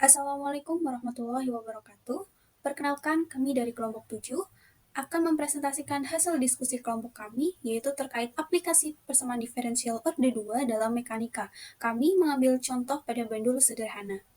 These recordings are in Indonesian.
Assalamualaikum warahmatullahi wabarakatuh. Perkenalkan, kami dari kelompok 7 akan mempresentasikan hasil diskusi kelompok kami, yaitu terkait aplikasi persamaan diferensial orde 2 dalam mekanika. Kami mengambil contoh pada bandul sederhana.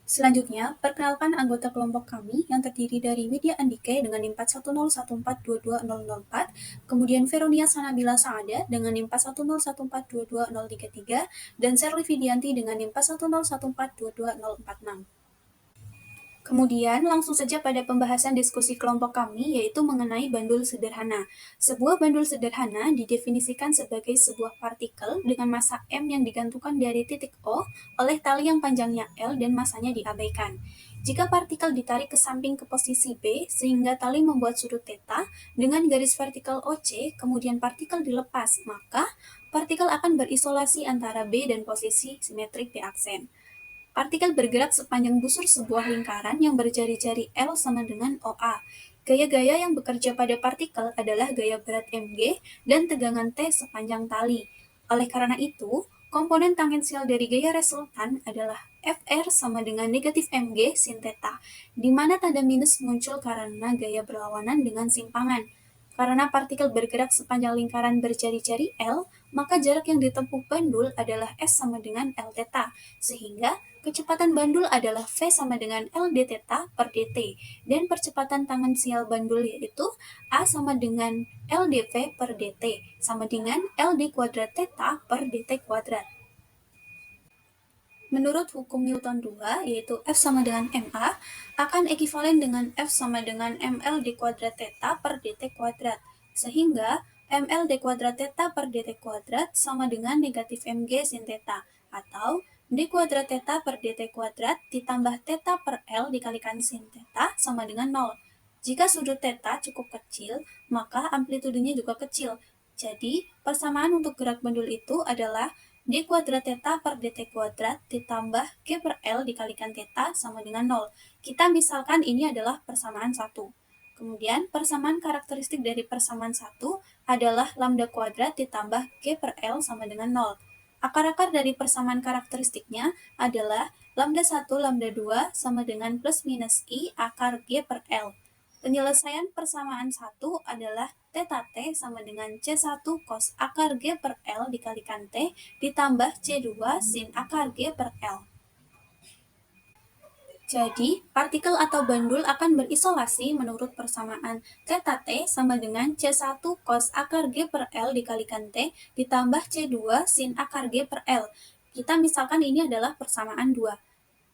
Selanjutnya, perkenalkan anggota kelompok kami yang terdiri dari Widya Andike dengan NIM 41014220004, kemudian Veronia Sanabila Saada dengan NIM 41014220033, dan Serli Vidianti dengan NIM 41014220046. Kemudian langsung saja pada pembahasan diskusi kelompok kami, yaitu mengenai bandul sederhana. Sebuah bandul sederhana didefinisikan sebagai sebuah partikel dengan massa M yang digantungkan dari titik O oleh tali yang panjangnya L dan massanya diabaikan. Jika partikel ditarik ke samping ke posisi B, sehingga tali membuat sudut θ dengan garis vertikal OC, kemudian partikel dilepas, maka partikel akan berisolasi antara B dan posisi simetrik B aksen. Partikel bergerak sepanjang busur sebuah lingkaran yang berjari-jari L sama dengan OA. Gaya-gaya yang bekerja pada partikel adalah gaya berat mg dan tegangan T sepanjang tali. Oleh karena itu, komponen tangensial dari gaya resultan adalah Fr sama dengan negatif mg sin θ, di mana tanda minus muncul karena gaya berlawanan dengan simpangan. Karena partikel bergerak sepanjang lingkaran berjari-jari L, maka jarak yang ditempuh bandul adalah S sama dengan L θ, sehingga kecepatan bandul adalah V sama dengan L d θ per dt, dan percepatan tangensial bandul yaitu A sama dengan L dV per dt, sama dengan L d kuadrat θ per dt kuadrat. Menurut hukum Newton 2, yaitu F sama dengan MA, akan ekivalen dengan F sama dengan ML d kuadrat θ per dt kuadrat, sehingga ML d kuadrat θ per dt kuadrat sama dengan negatif mg sin θ, atau d kuadrat θ per dt kuadrat ditambah θ per L dikalikan sin θ sama dengan 0. Jika sudut θ cukup kecil, maka amplitudenya juga kecil. Jadi, persamaan untuk gerak bandul itu adalah d kuadrat θ per dt kuadrat ditambah g per L dikalikan θ sama dengan 0. Kita misalkan ini adalah persamaan 1. Kemudian, persamaan karakteristik dari persamaan 1 adalah lambda kuadrat ditambah g per L sama dengan 0. Akar-akar dari persamaan karakteristiknya adalah lambda 1 lambda 2 sama dengan plus minus i akar g per L. Penyelesaian persamaan 1 adalah θ T sama dengan C1 cos akar G per L dikalikan T ditambah C2 sin akar G per L. Jadi, partikel atau bandul akan berisolasi menurut persamaan θ T sama dengan C1 cos akar G per L dikalikan T ditambah C2 sin akar G per L. Kita misalkan ini adalah persamaan 2.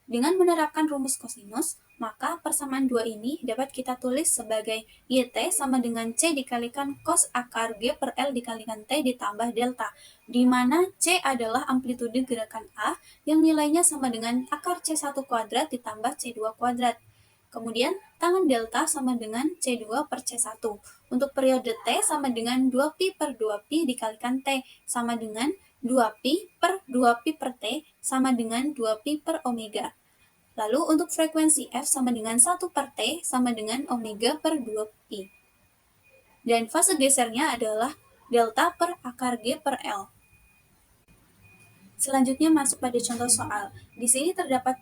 Dengan menerapkan rumus kosinus, maka persamaan 2 ini dapat kita tulis sebagai YT sama dengan C dikalikan cos akar G per L dikalikan T ditambah delta, di mana C adalah amplitude gerakan A yang nilainya sama dengan akar C1 kuadrat ditambah C2 kuadrat. Kemudian, tangan delta sama dengan C2 per C1. Untuk periode T sama dengan 2pi per 2pi dikalikan T sama dengan 2pi per 2pi per T sama dengan 2pi per omega. Lalu untuk frekuensi F sama dengan 1 per T sama dengan omega per 2pi. Dan fase gesernya adalah delta per akar G per L. Selanjutnya masuk pada contoh soal. Di sini terdapat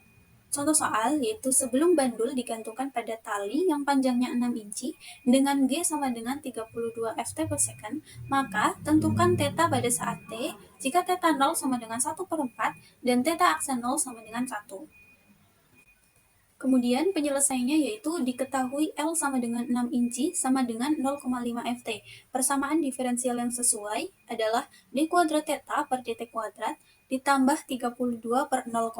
contoh soal, yaitu sebelum bandul digantungkan pada tali yang panjangnya 6 inci dengan G sama dengan 32 Ft per second, maka tentukan θ pada saat T jika θ 0 sama dengan 1 per 4 dan θ aksen 0 sama dengan 1. Kemudian penyelesaiannya yaitu diketahui L sama dengan 6 inci sama dengan 0,5 Ft. Persamaan diferensial yang sesuai adalah d kuadrat θ per dt kuadrat ditambah 32 per 0,2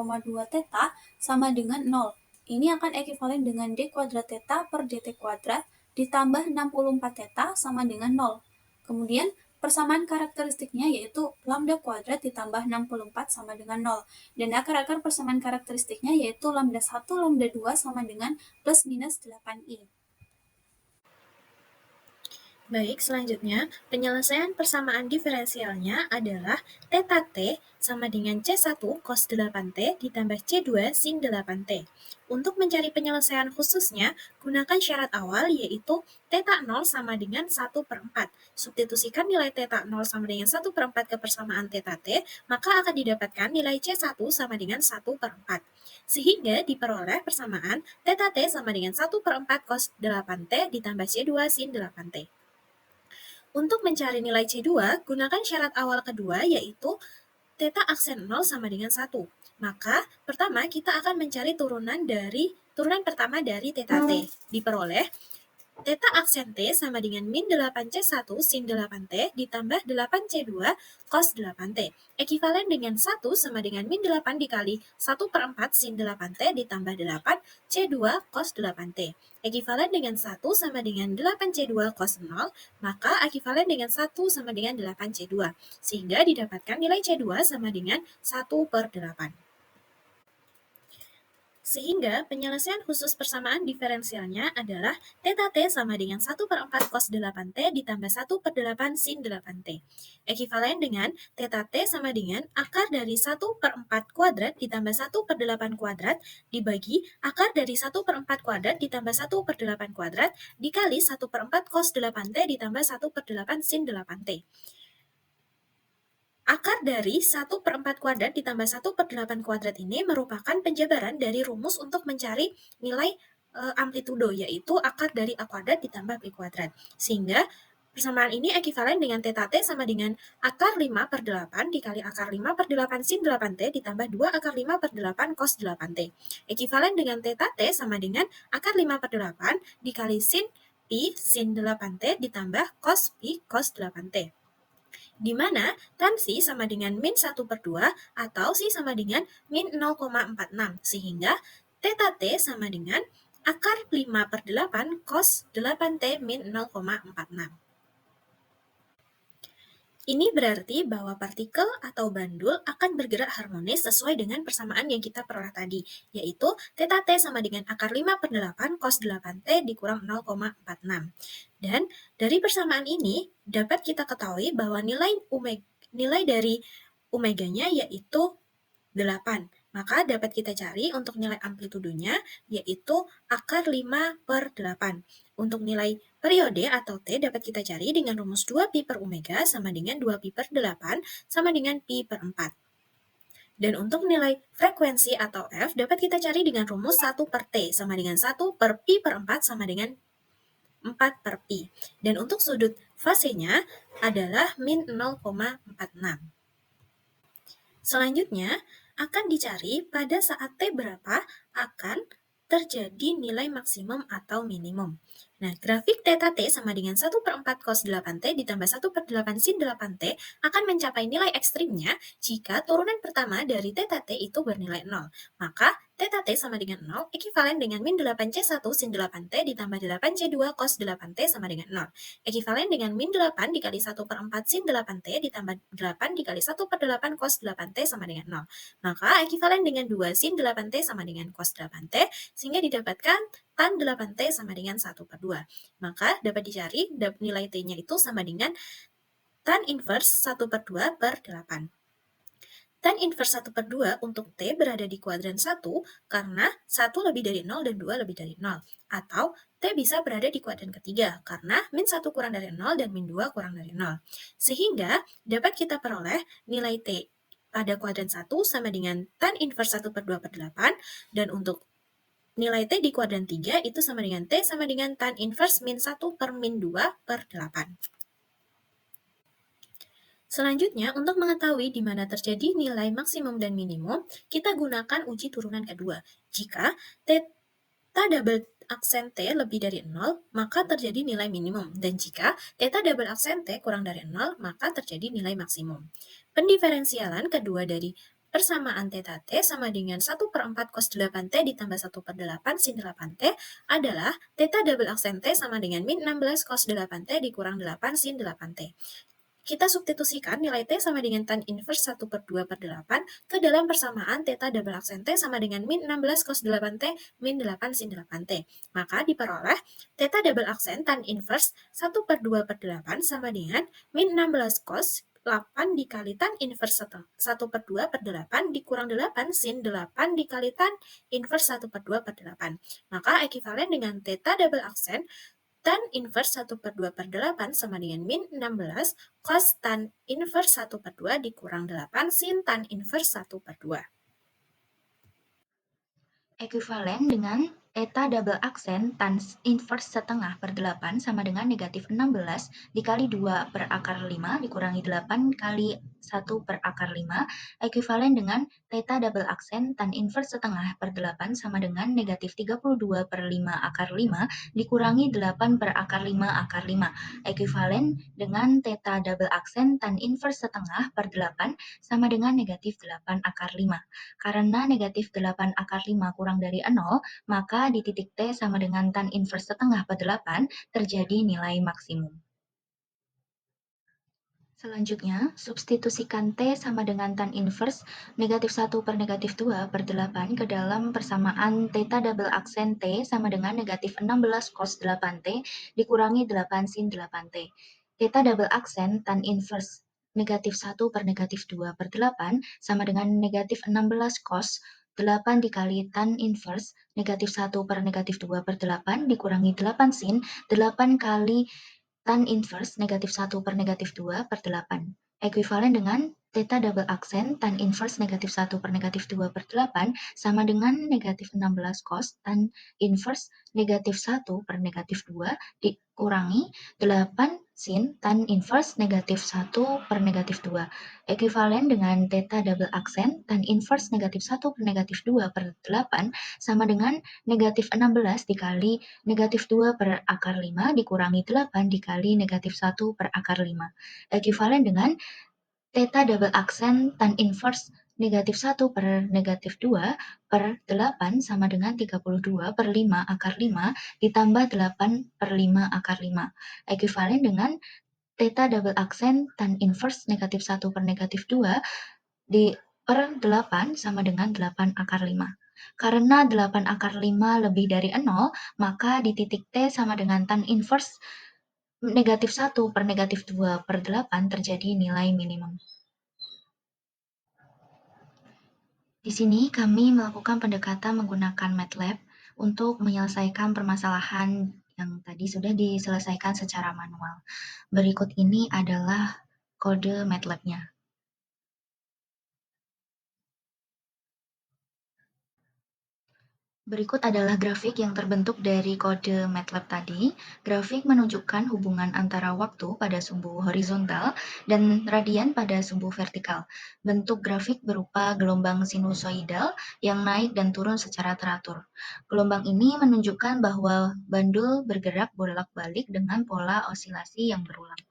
θ sama dengan 0. Ini akan ekivalen dengan d kuadrat θ per dt kuadrat ditambah 64 θ sama dengan 0. Kemudian persamaan karakteristiknya yaitu lambda kuadrat ditambah 64 sama dengan 0. Dan akar-akar persamaan karakteristiknya yaitu lambda 1, lambda 2 sama dengan plus minus 8i. Baik, selanjutnya penyelesaian persamaan diferensialnya adalah theta T sama dengan C1 cos 8T ditambah C2 sin 8T. Untuk mencari penyelesaian khususnya, gunakan syarat awal yaitu theta 0 sama dengan 1/4. Substitusikan nilai theta 0 sama dengan 1/4 ke persamaan theta T, maka akan didapatkan nilai C1 sama dengan 1/4. Sehingga diperoleh persamaan theta T sama dengan 1/4 cos 8T ditambah C2 sin 8T. Untuk mencari nilai C2, gunakan syarat awal kedua yaitu theta aksen 0 sama dengan 1. Maka, pertama kita akan mencari turunan pertama dari theta T. Diperoleh theta aksen T sama dengan min 8C1 sin 8T ditambah 8C2 cos 8T. Ekivalen dengan 1 sama dengan min 8 dikali 1/4 sin 8T ditambah 8C2 cos 8T. Ekivalen dengan 1 sama dengan 8C2 cos 0, maka ekivalen dengan 1 sama dengan 8C2. Sehingga didapatkan nilai C2 sama dengan 1/8. Sehingga penyelesaian khusus persamaan diferensialnya adalah theta T sama dengan 1/4 cos 8T ditambah 1/8 sin 8T. Ekivalen dengan theta T sama dengan akar dari 1/4 kuadrat ditambah 1/8 kuadrat dibagi akar dari 1/4 kuadrat ditambah 1/8 kuadrat dikali 1/4 cos 8T ditambah 1/8 sin 8T. Akar dari 1/4 kuadrat ditambah 1/8 kuadrat ini merupakan penjabaran dari rumus untuk mencari nilai amplitudo, yaitu akar dari A kuadrat ditambah B kuadrat. Sehingga persamaan ini ekivalen dengan theta T sama dengan akar 5/8 dikali akar 5/8 sin 8T ditambah 2 akar 5/8 cos 8T. Ekivalen dengan theta T sama dengan akar 5/8 dikali sin pi sin 8T ditambah cos pi cos 8T. Di mana tan psi sama dengan min 1/2 atau psi sama dengan min 0,46. Sehingga theta T sama dengan akar 5/8 cos 8T min 0,46. Ini berarti bahwa partikel atau bandul akan bergerak harmonis sesuai dengan persamaan yang kita peroleh tadi, yaitu theta T sama dengan akar 5/8 cos 8T dikurang 0,46. Dan dari persamaan ini dapat kita ketahui bahwa nilai dari omeganya yaitu 8. Maka dapat kita cari untuk nilai amplitudonya yaitu akar 5/8. Untuk nilai periode atau T dapat kita cari dengan rumus 2pi per omega sama dengan 2pi per 8 sama dengan pi per 4. Dan untuk nilai frekuensi atau F dapat kita cari dengan rumus 1 per T sama dengan 1 per pi per 4 sama dengan 4 per pi. Dan untuk sudut fasenya adalah min 0,46. Selanjutnya, akan dicari pada saat T berapa akan terjadi nilai maksimum atau minimum. Nah, grafik theta T sama dengan 1/4 cos 8T ditambah 1/8 sin 8T akan mencapai nilai ekstrimnya jika turunan pertama dari theta T itu bernilai 0. Maka theta T sama dengan 0 ekivalen dengan min 8C1 sin 8T ditambah 8C2 cos 8T sama dengan 0. Ekivalen dengan min 8 dikali 1/4 sin 8T ditambah 8 dikali 1/8 cos 8T sama dengan 0. Maka ekivalen dengan 2 sin 8T sama dengan cos 8T, sehingga didapatkan tan 8T sama dengan 1/2. Maka dapat dicari nilai T-nya itu sama dengan tan inverse 1/2 per 8. Tan inverse 1/2 untuk T berada di kuadran 1 karena 1 lebih dari 0 dan 2 lebih dari 0. Atau T bisa berada di kuadran ketiga karena min 1 kurang dari 0 dan min 2 kurang dari 0. Sehingga dapat kita peroleh nilai T pada kuadran 1 sama dengan tan inverse 1/2 per 8. Dan untuk nilai T di kuadran 3 itu sama dengan T sama dengan tan inverse min 1 per min 2 per 8. Selanjutnya, untuk mengetahui di mana terjadi nilai maksimum dan minimum, kita gunakan uji turunan kedua. Jika theta double aksen T lebih dari 0, maka terjadi nilai minimum. Dan jika theta double aksen T kurang dari 0, maka terjadi nilai maksimum. Pendiferensialan kedua dari persamaan theta T sama dengan 1/4 cos 8T ditambah 1/8 sin 8T adalah theta double aksen T sama dengan min 16 cos 8T dikurang 8 sin 8T. Kita substitusikan nilai T sama dengan tan inverse 1/2/8 ke dalam persamaan theta double aksen T sama dengan min 16 cos 8T min 8 sin 8T. Maka diperoleh theta double aksen tan inverse 1/2/8 sama dengan min 16 cos 8 dikali tan inverse 1/2/8 dikurang 8 sin 8 dikali tan inverse 1/2/8. Maka ekivalen dengan theta double aksen tan inverse 1/2/8 sama dengan min 16 cos tan inverse 1/2 dikurang 8 sin tan inverse 1/2. Ekuivalen dengan theta double aksen tan inverse setengah per 8 sama dengan negatif 16 dikali 2 per akar 5 dikurangi 8 kali 1 per akar 5 ekuivalen dengan theta double aksen tan inverse setengah per 8 sama dengan negatif 32 per 5 akar 5 dikurangi 8 per akar 5 akar 5 ekuivalen dengan theta double aksen tan inverse setengah per 8 sama dengan negatif 8 akar 5. Karena negatif 8 akar 5 kurang dari 0, maka di titik T sama dengan tan inverse setengah per 8 terjadi nilai maksimum. Selanjutnya, substitusikan T sama dengan tan inverse negatif 1 per negatif 2 per 8 ke dalam persamaan theta double aksen T sama dengan negatif 16 cos 8T dikurangi 8 sin 8T. Theta double aksen tan inverse negatif 1 per negatif 2 per 8 sama dengan negatif 16 cos 8 dikali tan inverse negatif 1 per negatif 2 per 8 dikurangi 8 sin 8 kali tan inverse negatif 1 per negatif 2 per 8. Ekuivalen dengan theta double aksen tan inverse negatif 1 per negatif 2 per 8 sama dengan negatif 16 cos tan inverse negatif 1 per negatif 2 dikurangi 8 sin tan inverse negatif 1 per negatif 2. Ekuivalen dengan theta double aksen tan inverse negatif 1 per negatif 2 per 8 sama dengan negatif 16 dikali negatif 2 per akar 5 dikurangi 8 dikali negatif 1 per akar 5. Ekuivalen dengan theta double aksen tan inverse negatif 1 per negatif 2 per 8 sama dengan 32 per 5 akar 5 ditambah 8 per 5 akar 5. Ekuivalen dengan theta double aksen tan inverse negatif 1 per negatif 2 di per 8 sama dengan 8 akar 5. Karena 8 akar 5 lebih dari 0, maka di titik T sama dengan tan inverse negatif 1 per negatif 2 per 8 terjadi nilai minimum. Di sini kami melakukan pendekatan menggunakan MATLAB untuk menyelesaikan permasalahan yang tadi sudah diselesaikan secara manual. Berikut ini adalah kode MATLAB-nya. Berikut adalah grafik yang terbentuk dari kode MATLAB tadi. Grafik menunjukkan hubungan antara waktu pada sumbu horizontal dan radian pada sumbu vertikal. Bentuk grafik berupa gelombang sinusoidal yang naik dan turun secara teratur. Gelombang ini menunjukkan bahwa bandul bergerak bolak-balik dengan pola osilasi yang berulang.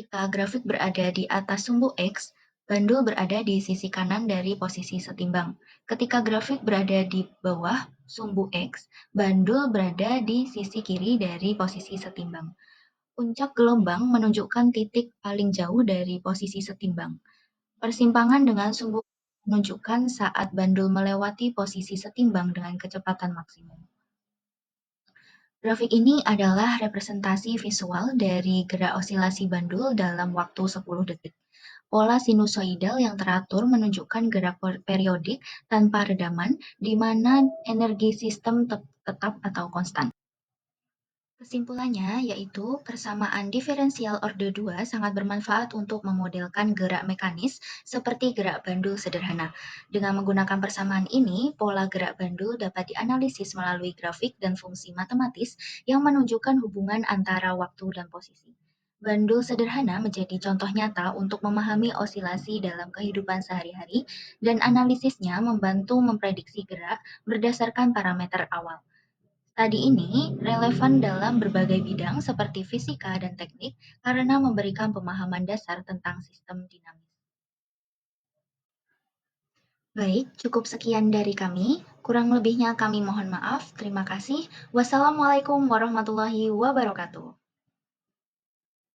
Jika grafik berada di atas sumbu X, bandul berada di sisi kanan dari posisi setimbang. Ketika grafik berada di bawah sumbu X, bandul berada di sisi kiri dari posisi setimbang. Puncak gelombang menunjukkan titik paling jauh dari posisi setimbang. Persimpangan dengan sumbu menunjukkan saat bandul melewati posisi setimbang dengan kecepatan maksimum. Grafik ini adalah representasi visual dari gerak osilasi bandul dalam waktu 10 detik. Pola sinusoidal yang teratur menunjukkan gerak periodik tanpa redaman, di mana energi sistem tetap atau konstan. Kesimpulannya yaitu persamaan diferensial orde 2 sangat bermanfaat untuk memodelkan gerak mekanis seperti gerak bandul sederhana. Dengan menggunakan persamaan ini, pola gerak bandul dapat dianalisis melalui grafik dan fungsi matematis yang menunjukkan hubungan antara waktu dan posisi. Bandul sederhana menjadi contoh nyata untuk memahami osilasi dalam kehidupan sehari-hari dan analisisnya membantu memprediksi gerak berdasarkan parameter awal. Studi ini relevan dalam berbagai bidang seperti fisika dan teknik karena memberikan pemahaman dasar tentang sistem dinamis. Baik, cukup sekian dari kami. Kurang lebihnya kami mohon maaf. Terima kasih. Wassalamualaikum warahmatullahi wabarakatuh.